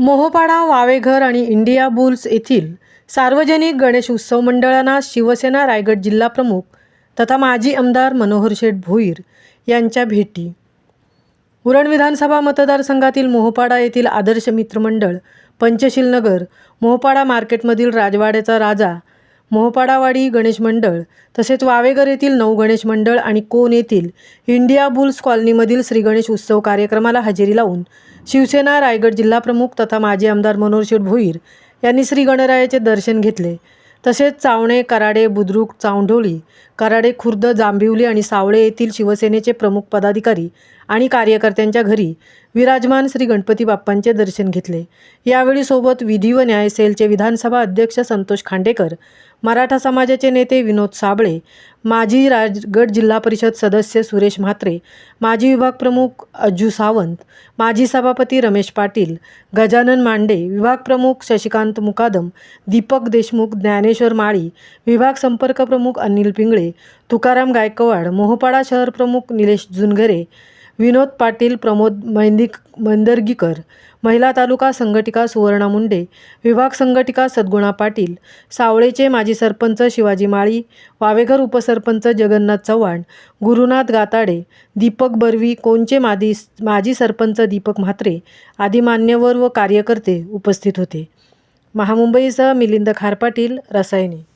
मोहोपाडा, वावेघर आणि India bulls येथील सार्वजनिक गणेश उत्सव मंडळांना शिवसेना रायगड जिल्हा प्रमुख तथा माजी आमदार मनोहर शेठ भोईर यांच्या भेटी. उरण विधानसभा मतदारसंघातील मोहोपाडा येथील आदर्श मित्रमंडळ, पंचशील नगर, मोहोपाडा मार्केटमधील राजवाड्याचा राजा, मोहोपाडावाडी गणेश मंडळ तसेच वावेघर येथील नऊ गणेश मंडळ आणि कोण येथील इंडिया बुल्स कॉलनीमधील श्री गणेश उत्सव कार्यक्रमाला हजेरी लावून शिवसेना रायगड जिल्हा प्रमुख तथा माजी आमदार मनोहर शेठ भोईर यांनी श्री गणरायाचे दर्शन घेतले. तसेच चावणे, कराडे, बुद्रुक, चांडोळी, कराडे खुर्द, जांभिवली आणि सावळे येथील शिवसेनेचे प्रमुख पदाधिकारी आणि कार्यकर्त्यांच्या घरी विराजमान श्री गणपती बाप्पांचे दर्शन घेतले. यावेळी सोबत विधी व न्याय सेलचे विधानसभा अध्यक्ष संतोष खांडेकर, मराठा समाजाचे नेते विनोद साबळे, माजी रायगड जिल्हा परिषद सदस्य सुरेश म्हात्रे, माजी विभाग प्रमुख अज्जू सावंत, माजी सभापती रमेश पाटील, गजानन मांडे, विभाग प्रमुख शशिकांत मुकादम, दीपक देशमुख, ज्ञानेश्वर माळी, विभाग संपर्क प्रमुख अनिल पिंगळे, तुकाराम गायकवाड, मोहोपाडा शहर प्रमुख निलेश जुनगरे, विनोद पाटील, प्रमोद मंदरगीकर, महिला तालुका संघटिका सुवर्णा मुंडे, विभाग संघटिका सद्गुणा पाटील, सावळेचे माजी सरपंच शिवाजी माळी, वावेघर उपसरपंच जगन्नाथ चव्हाण, गुरुनाथ गाताडे, दीपक बर्वी, कोणचे माजी सरपंच दीपक म्हात्रे आदी मान्यवर व कार्यकर्ते उपस्थित होते. महामुंबईसह मिलिंद खारपाटील, रसायने.